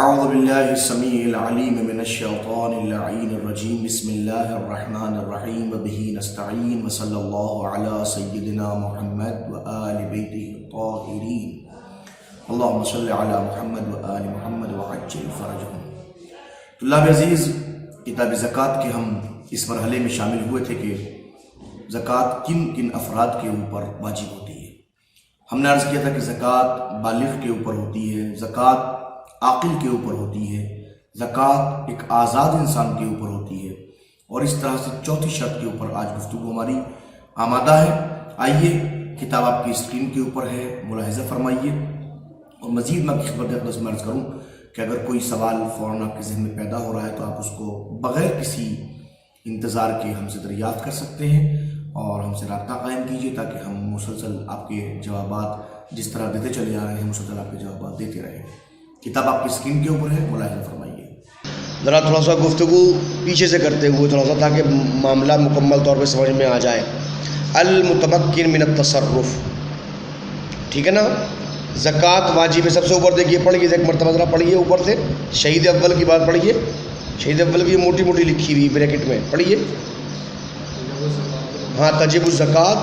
اعوذ باللہ السمیع العلیم من الشیطان اللعین الرجیم بسم اللہ الرحمن الرحیم وبہ نستعین وصلی اللہ علی سیدنا محمد وآل بیتہ الطاہرین اللہم صلی علی محمد وآل محمد وعجل فرجہم۔ طلاب عزیز، کتاب زکوٰۃ کے ہم اس مرحلے میں شامل ہوئے تھے کہ زکوٰۃ کن کن افراد کے اوپر واجب ہوتی ہے۔ ہم نے عرض کیا تھا کہ زکوٰۃ بالغ کے اوپر ہوتی ہے، زکوٰۃ عاقل کے اوپر ہوتی ہے، زکوٰۃ ایک آزاد انسان کے اوپر ہوتی ہے، اور اس طرح سے چوتھی شرط کے اوپر آج گفتگو ہماری آمادہ ہے۔ آئیے، کتاب آپ کی اسکرین کے اوپر ہے، ملاحظہ فرمائیے، اور مزید میں آپ کی خدمت اقدس میں عرض کروں کہ اگر کوئی سوال فوراً آپ کے ذہن میں پیدا ہو رہا ہے تو آپ اس کو بغیر کسی انتظار کے ہم سے دریافت کر سکتے ہیں اور ہم سے رابطہ قائم کیجیے تاکہ ہم مسلسل آپ کے جوابات جس طرح دیتے چلے جا رہے ہیں مسلسل آپ کے جوابات دیتے رہیں۔ کتاب آپ کی اسکرین کے اوپر ہے، ملاحظہ فرمائیے۔ ذرا تھوڑا سا گفتگو پیچھے سے کرتے ہوئے تھوڑا سا تاکہ معاملہ مکمل طور پہ سمجھ میں آ جائے۔ المتمکن من التصرف، ٹھیک ہے نا؟ زکوٰۃ واجب ہے، سب سے اوپر دیکھیے، پڑھیے ایک مرتبہ ذرا پڑھیے اوپر سے، شہید اول کی بات پڑھیے، شہید اول کی موٹی موٹی لکھی ہوئی بریکٹ میں پڑھیے۔ ہاں، تجب الزکوٰۃ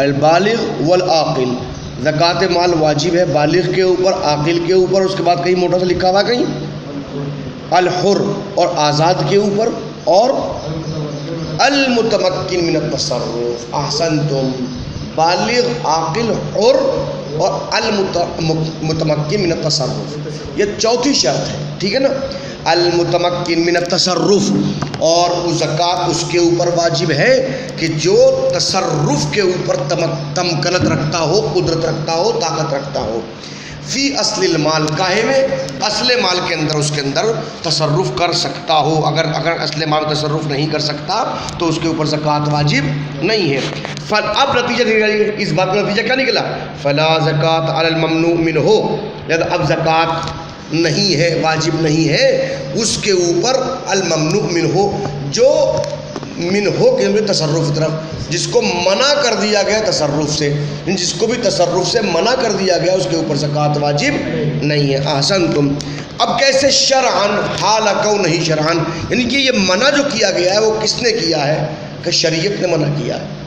البالغ والعاقل، زکوٰۃ مال واجب ہے بالغ کے اوپر، عاقل کے اوپر، اس کے بعد کہیں موٹا سا لکھا ہوا کہیں الحر، اور آزاد کے اوپر، اور المتمکن من التصرف۔ احسنتم، بالغ، عاقل، حر اور المتمکن من التصرف، یہ چوتھی شرط ہے، ٹھیک ہے نا؟ المتمکن من التصرف، اور زکوٰۃ اس کے اوپر واجب ہے کہ جو تصرف کے اوپر تمکنت رکھتا ہو، قدرت رکھتا ہو، طاقت رکھتا ہو۔ فی اصل المال، کاہے میں؟ اصل مال کے اندر، اس کے اندر تصرف کر سکتا ہو۔ اگر اصل مال میں تصرف نہیں کر سکتا تو اس کے اوپر زکوٰۃ واجب نہیں ہے۔ اب نتیجہ نکلا، اس بات کا نتیجہ کیا نکلا؟ فلا زکوٰۃ علی الممنوع منہ، اب زکوٰۃ نہیں ہے، واجب نہیں ہے اس کے اوپر الممنوع منہ، جو منہ کے تصرف طرف، جس کو منع کر دیا گیا تصرف سے، جس کو بھی تصرف سے منع کر دیا گیا اس کے اوپر زکوٰۃ واجب نہیں ہے۔ احسنتم، اب کیسے؟ شرعاً، حال کونہ شرعاً، یعنی کہ یہ منع جو کیا گیا ہے وہ کس نے کیا ہے؟ کہ شریعت نے منع کیا ہے۔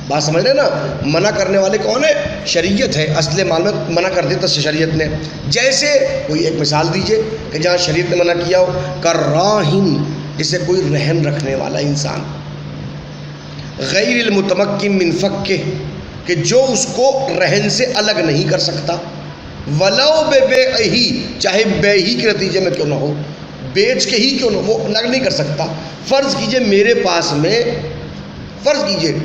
بات سمجھ رہے نا؟ منع کرنے والے کون ہے؟ شریعت ہے۔ اصل مال میں منع کر دیتا شریعت نے۔ جیسے کوئی ایک مثال دیجئے کہ جہاں شریعت نے منع کیا ہو، کراہن، جسے کوئی رہن رکھنے والا انسان، غیر المتمکن من فکہ، کہ جو اس کو رہن سے الگ نہیں کر سکتا، ولو ببیعہ، چاہے بے ہی کے نتیجے میں کیوں نہ ہو، بیچ کے ہی کیوں نہ ہو، وہ الگ نہیں کر سکتا۔ فرض کیجئے میرے پاس میں، فرض کیجئے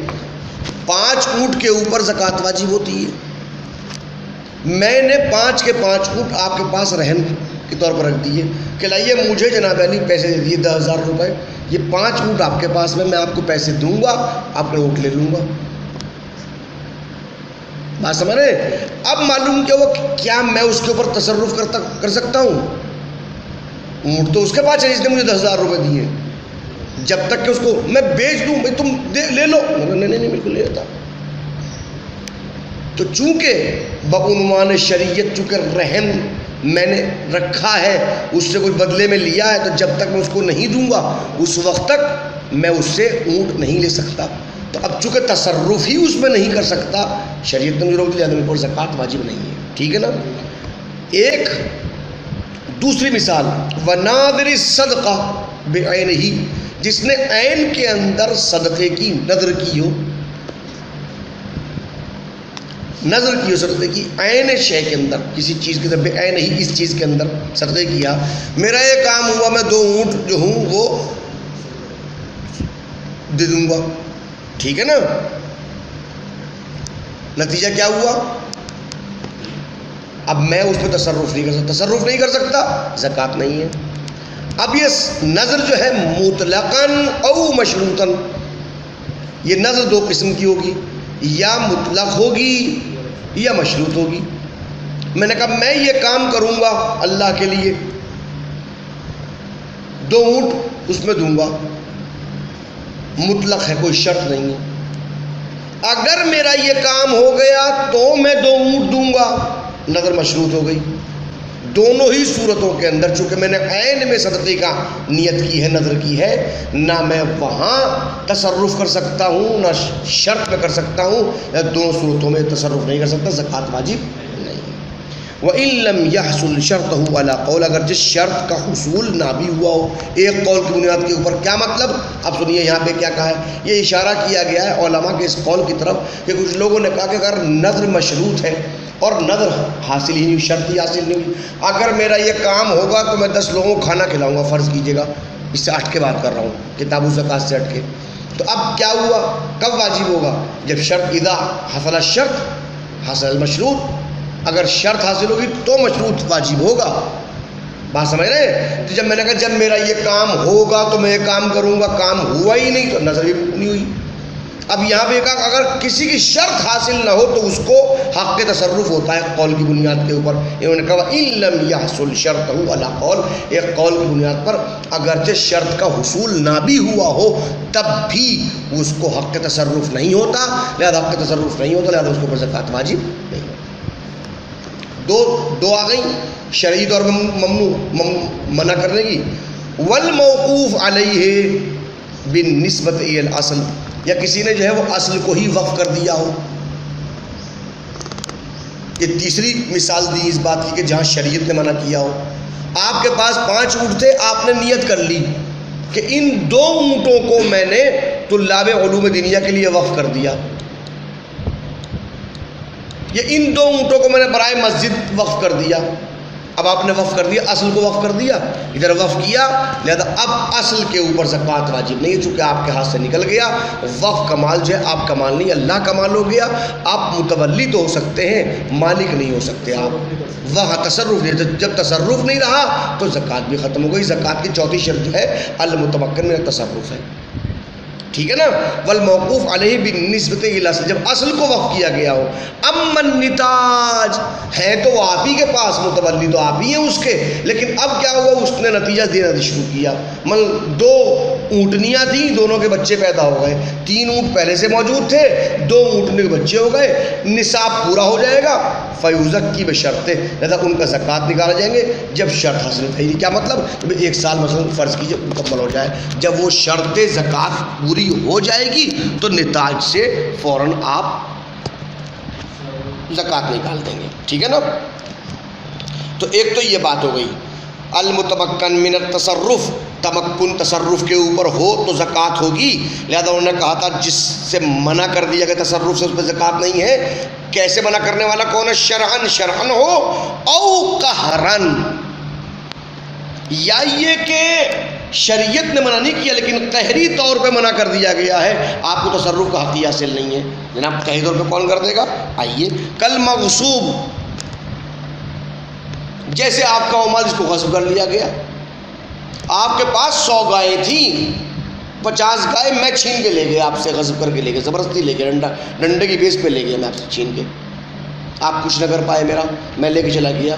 5 اونٹ کے اوپر زکوٰۃ واجب ہوتی ہے، میں نے 5 کے 5 اونٹ آپ کے پاس رہن کے طور پر رکھ دیے کہ لائیے مجھے جناب علی پیسے دے دیے 10,000 روپے، یہ 5 اونٹ آپ کے پاس میں آپ کو پیسے دوں گا، آپ نے اونٹ لے لوں گا۔ بات سمجھ رہے؟ اب معلوم کیا ہوا، کیا میں اس کے اوپر تصرف کر سکتا ہوں؟ اونٹ تو اس کے پاس ہے جس نے مجھے 10,000 روپے دیے، جب تک کہ اس کو میں بیچ دوں، بھائی تم لے لو، نہیں بالکل نہیں لیتا۔ تو چونکہ بعنوان شریعت، چونکہ رہن میں نے رکھا ہے، اس سے کوئی بدلے میں لیا ہے، تو جب تک میں اس کو نہیں دوں گا اس وقت تک میں اس سے اونٹ نہیں لے سکتا۔ تو اب چونکہ تصرف ہی اس میں نہیں کر سکتا، شریعت نے مجھے روک دیا، میرے پر زکوٰۃ واجب نہیں ہے، ٹھیک ہے نا؟ ایک دوسری مثال، وناظر الصدقہ بعینہ، جس نے عین کے اندر صدقے کی نظر کی ہو، نظر کی ہو صدقے کی، عین شے کے اندر، کسی چیز کے اندر، عین ہی اس چیز کے اندر صدقے کیا، میرا یہ کام ہوا میں 2 اونٹ جو ہوں وہ دے دوں گا، ٹھیک ہے نا؟ نتیجہ کیا ہوا؟ اب میں اس میں تصرف نہیں کر سکتا، زکوٰۃ نہیں ہے۔ اب یہ نظر جو ہے مطلقاً او مشروطاً، یہ نظر 2 قسم کی ہوگی، یا مطلق ہوگی یا مشروط ہوگی۔ میں نے کہا میں یہ کام کروں گا اللہ کے لیے، 2 اونٹ اس میں دوں گا، مطلق ہے، کوئی شرط نہیں ہے۔ اگر میرا یہ کام ہو گیا تو میں 2 اونٹ دوں گا، نظر مشروط ہو گئی. دونوں ہی صورتوں کے اندر چونکہ میں نے عین میں صدقے کا نیت کی ہے، نظر کی ہے، نہ میں وہاں تصرف کر سکتا ہوں نہ شرط میں کر سکتا ہوں، یا دونوں صورتوں میں تصرف نہیں کر سکتا، زکوٰۃ واجب نہیں. وَإِن لَمْ يَحْصُلْ شَرْطُهُ عَلَىٰ قَوْلٍ، اگر جس شرط کا حصول نہ بھی ہوا ہو ایک قول کی بنیاد کے اوپر. کیا مطلب؟ اب سنیے یہاں پہ کیا کہا ہے. یہ اشارہ کیا گیا ہے علماء کے اس قول کی طرف کہ کچھ لوگوں نے کہا کہ اگر نظر مشروط ہے اور نظر حاصل ہی نہیں ہوئی، شرط ہی حاصل نہیں ہوئی، اگر میرا یہ کام ہوگا تو میں 10 لوگوں کو کھانا کھلاؤں گا، فرض کیجیے گا، اس سے ہٹ کے بات کر رہا ہوں، کتاب الزکوٰۃ سے ہٹ کے. تو اب کیا ہوا؟ کب واجب ہوگا؟ جب شرط، اذا حصل الشرط حصل المشروط، اگر شرط حاصل ہوگی تو مشروط واجب ہوگا. بات سمجھ رہے ہیں؟ تو جب میں نے کہا جب میرا یہ کام ہوگا تو میں یہ کام کروں گا، کام ہوا ہی نہیں تو نظر بھی نہیں ہوئی. اب یہاں پہ کہا اگر کسی کی شرط حاصل نہ ہو تو اس کو حق کے تصرف ہوتا ہے قول کی بنیاد کے اوپر. انہوں نے کہا ان لم یحصل شرطہ علی قول، ایک قول کی بنیاد پر اگرچہ شرط کا حصول نہ بھی ہوا ہو تب بھی اس کو حق کے تصرف نہیں ہوتا، لہذا حق کے تصرف نہیں ہوتا، لہذا اس کے اوپر زکوٰۃ واجب نہیں. دو آ گئی شرعی طور پہ ممنوع، منع کرنے کی. والموقوف علیہ بالنسبت الی الاصل، یا کسی نے جو ہے وہ اصل کو ہی وقف کر دیا ہو. یہ تیسری مثال دی اس بات کی کہ جہاں شریعت نے منع کیا ہو. آپ کے پاس 5 اونٹ تھے، آپ نے نیت کر لی کہ ان 2 اونٹوں کو میں نے طلاب علوم دینیہ کے لیے وقف کر دیا، یہ ان 2 اونٹوں کو میں نے برائے مسجد وقف کر دیا. اب آپ نے وقف کر دیا، اصل کو وقف کر دیا، ادھر وقف کیا، لہذا اب اصل کے اوپر زکوٰۃ واجب نہیں ہے چونکہ آپ کے ہاتھ سے نکل گیا. وقف کا مال جو ہے آپ کا مال نہیں، اللہ کا مال ہو گیا. آپ متولی تو ہو سکتے ہیں، مالک نہیں ہو سکتے. آپ وہاں تصرف نہیں، جب تصرف نہیں رہا تو زکوٰۃ بھی ختم ہو گئی. زکوٰۃ کی چوتھی شرط جو ہے المتمکن من التصرف ہے. ٹھیک ہے نا. والموقوف علیہ بالنسبت الی الاصل، جب اصل کو وقف کیا گیا ہو. اما النتاج، ہے تو وہ آپ ہی کے پاس، متولی تو آپ ہی ہیں اس کے، لیکن اب کیا ہوا، اس نے نتیجہ دینا شروع کیا. 2 اونٹنیاں تھیں، دونوں کے بچے پیدا ہو گئے. 3 اونٹ پہلے سے موجود تھے، 2 اونٹنے کے بچے ہو گئے، نصاب پورا ہو جائے گا. فیزکی بشرط، لہذا ان کا زکوٰۃ نکالا جائیں گے جب شرط حاصل تھی. کیا مطلب؟ جب 1 سال مثلا فرض کیجئے مکمل ہو جائے، جب وہ شرط زکوٰۃ پوری ہو جائے گی تو نتاج سے فوراً آپ زکوٰۃ نکال دیں گے. ٹھیک ہے نا. تو ایک تو یہ بات ہو گئی المتمکن من التصرف، تمکن تصرف کے اوپر ہو تو زکوٰۃ ہوگی. لہذا انہوں نے کہا تھا جس سے منع کر دیا کہ تصرف سے اس پہ زکوٰۃ نہیں ہے. کیسے منع کرنے والا کون ہے؟ شرعن ہو او قہرن، یا یہ کہ شریعت نے منع نہیں کیا لیکن قہری طور پہ منع کر دیا گیا ہے، آپ کو تصرف کا حق حاصل نہیں ہے. جناب قہری طور پہ کون کر دے گا؟ آئیے کل مغصوب، جیسے آپ کا وہ مال جس کو غصب کر لیا گیا. آپ کے پاس 100 گائیں تھیں، 50 گائے میں چھین کے لے گیا، آپ سے غصب کر کے لے گیا، زبردستی لے گیا، ڈنڈے کی بیس پہ لے گیا میں آپ سے چھین کے. آپ کچھ نہ کر پائے میرا، میں لے کے چلا گیا.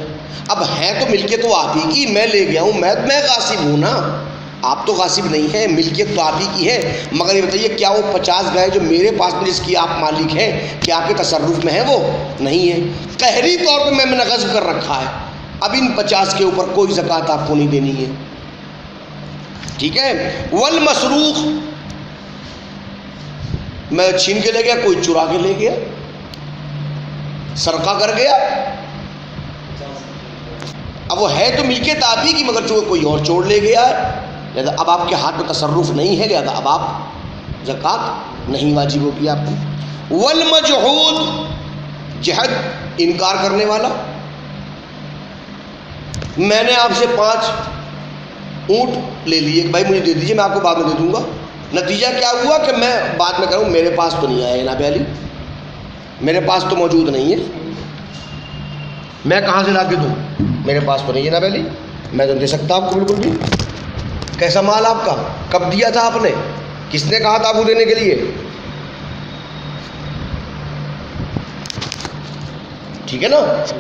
اب ہے تو ملکیت تو آپ ہی کی، میں لے گیا ہوں، میں غاصب ہوں نا، آپ تو غاصب نہیں ہیں، ملکیت تو آپ ہی کی ہے. مگر یہ بتائیے کیا وہ 50 گائے جو میرے پاس میں جس کی آپ مالک ہیں کیا آپ کے تصرف میں ہے؟ وہ نہیں ہے. قہری طور پہ میں نے غصب کر رکھا ہے. اب ان 50 کے اوپر کوئی زکوٰۃ آپ کو نہیں دینی ہے. ٹھیک ہے. والمسروق، میں چھین کے لے گیا، کوئی چرا کے لے گیا، سرقہ کر گیا. اب وہ ہے تو ملکیت آپ ہی کی مگر چونکہ کوئی اور چور لے گیا ہے، لہذا اب آپ کے ہاتھ میں تصرف نہیں ہے، لہذا اب آپ زکوٰۃ نہیں واجب ہوگی آپ کی. والمجحود، جہد انکار کرنے والا، میں نے آپ سے 5 اونٹ لے لیے، بھائی مجھے دے دیجیے، میں آپ کو بعد میں دے دوں گا. نتیجہ کیا ہوا کہ میں بعد میں کروں، میرے پاس تو نہیں آیا جناب علی، میرے پاس تو موجود نہیں ہے، میں کہاں سے لا کے دوں؟ میرے پاس تو نہیں ہے جناب علی، میں تو دے سکتا آپ کو بالکل بھی. کیسا مال آپ کا؟ کب دیا تھا آپ نے؟ کس نے کہا تھا آپ کو دینے کے لیے؟ ٹھیک ہے نا.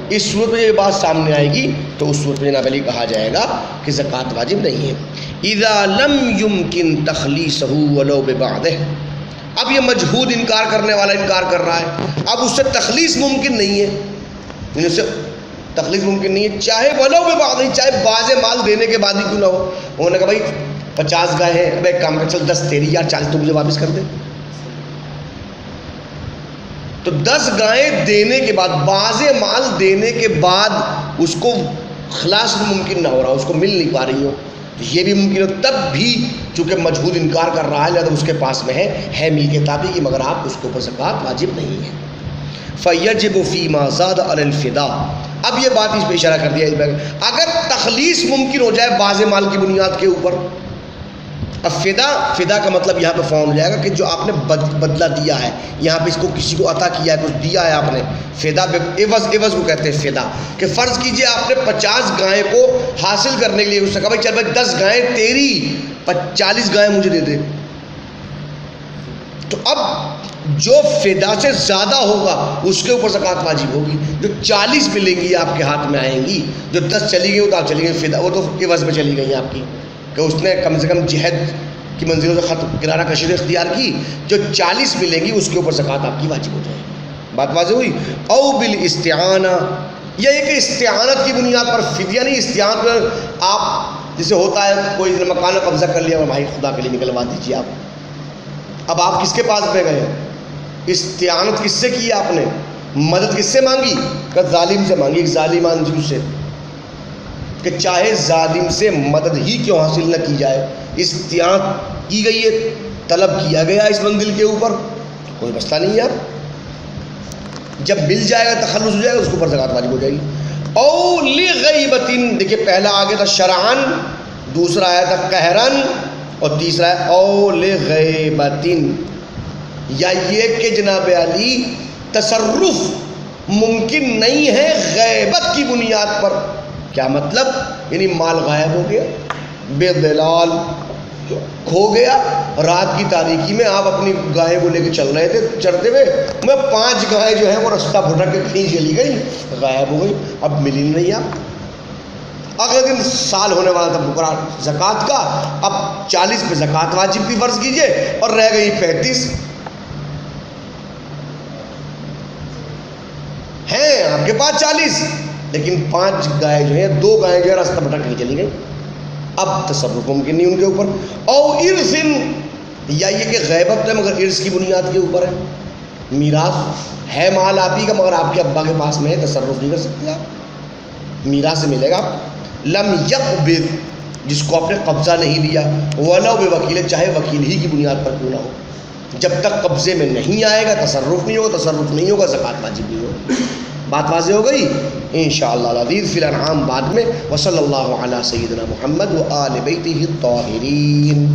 اس صورت میں یہ بات سامنے آئے گی تو اس صورت میں جناب علی کہا جائے گا کہ زکوٰۃ واجب نہیں ہے. اذا لم يمكن تخلیصه ولو ببعضه، اب یہ مجہود انکار کرنے والا انکار کر رہا ہے، اب اس سے تخلیص ممکن نہیں ہے، یعنی اسے تخلیص ممکن نہیں ہے، چاہے ولو میں بعد نہیں، چاہے بعض مال دینے کے بعد ہی کیوں نہ ہو. انہوں نے کہا بھائی 50 گائے ہیں، اب ایک کام کر، چل 10 تیری یار، 40 تو مجھے واپس کر دے. تو 10 گائیں دینے کے بعد، بعض مال دینے کے بعد اس کو خلاص ممکن نہ ہو رہا، اس کو مل نہیں پا رہی ہو، تو یہ بھی ممکن ہو. تب بھی چونکہ مجہود انکار کر رہا ہے، لہذا اس کے پاس میں ہے ملک تابع کی، مگر آپ اس کے اوپر زکوٰۃ واجب نہیں ہے. فَيَجِبُ فِي مَا زَادَ عَلَى الْفِدَاءِ. اب یہ بات اس پہ اشارہ کر دیا، اگر تخلیص ممکن ہو جائے بعض مال کی بنیاد کے اوپر. اب فدا کا مطلب یہاں پہ فون ہو جائے گا کہ جو آپ نے بدلہ دیا ہے، یہاں پہ اس کو کسی کو عطا کیا ہے، کچھ دیا ہے آپ نے. فدا عوض کو کہتے ہیں فدا. کہ فرض کیجئے آپ نے 50 گائیں کو حاصل کرنے کے لیے اس نے کہا بھائی چل بھائی 10 گائیں تیری، 40 گائیں مجھے دے دے. تو اب جو فدا سے زیادہ ہوگا اس کے اوپر زکوٰۃ واجب ہوگی. جو 40 ملیں گی آپ کے ہاتھ میں آئیں گی، جو 10 چلی گئی وہ تو آپ چلی گئی فدا، وہ تو عوض میں چلی گئی آپ کی، کہ اس نے کم سے کم جہد کی منزلوں سے خط کنارہ کشی اختیار کی. جو 40 ملیں گی اس کے اوپر زکوٰۃ آپ کی واجب ہو جائے گی. بات واضح ہوئی. او بالاستعانہ، یہ ایک استعانت کی بنیاد پر فدیہ نہیں. استعانت پر آپ جسے ہوتا ہے کوئی مکان قبضہ کر لیا، بھائی خدا کے لیے نکلوا دیجیے آپ. اب آپ کس کے پاس پہ گئے؟ استعانت کس سے کی آپ نے؟ مدد کس سے مانگی؟ کہ ظالم سے مانگی، ایک ظالم آنجو سے، کہ چاہے ظالم سے مدد ہی کیوں حاصل نہ کی جائے، استعانت کی گئی ہے، طلب کیا گیا اس منزل کے اوپر، کوئی مسئلہ نہیں ہے. جب مل جائے گا، تخلص ہو جائے گا، اس کے اوپر زکوٰۃ واجب ہو جائے گی. او لغیبۃ، دیکھیے پہلا آگے تھا شرعن، دوسرا آیا تھا قہرن، اور تیسرا ہے او لغیبۃ، یا یہ کہ جناب علی تصرف ممکن نہیں ہے غیبت کی بنیاد پر. کیا مطلب؟ یعنی مال غائب ہو گیا، بے دلال کھو گیا، رات کی تاریکی میں آپ اپنی گائے کو لے کے چل رہے تھے چڑھتے ہوئے، میں 5 گائیں جو ہیں وہ رستہ بھٹک کے کہیں چلی گئی، غائب ہو گئی، اب ملی نہیں آپ. اگلے دن سال ہونے والا تھا مقرر زکوٰۃ کا، اب 40 پہ زکوٰۃ واجب کی فرض کیجئے، اور رہ گئی 35. ہیں آپ کے پاس 40، لیکن 5 گائے جو ہیں، 2 گائیں جو ہے راستہ بھٹک کے چلی گئی، اب تصرف ممکن نہیں ان کے اوپر. او ارث، یا یہ کہ غیبت ہے مگر ارث کی بنیاد کے اوپر ہے، میراث ہے، مال آپ ہی کا مگر آپ کے ابا کے پاس میں ہے، تصرف نہیں کر سکتے آپ، میراث سے ملے گا. لم یقبض، جس کو آپ نے قبضہ نہیں لیا، ولو بوکیل، چاہے وکیل ہی کی بنیاد پر کیوں نہ ہو، جب تک قبضے میں نہیں آئے گا تصرف نہیں ہوگا، تصرف نہیں ہوگا زکوٰۃ واجب نہیں ہوگی. بات واضح ہو گئی انشاءاللہ العزیز. فی الانعام بعد میں. وصلی اللہ علی سیدنا محمد و آل بیتہ الطاہرین.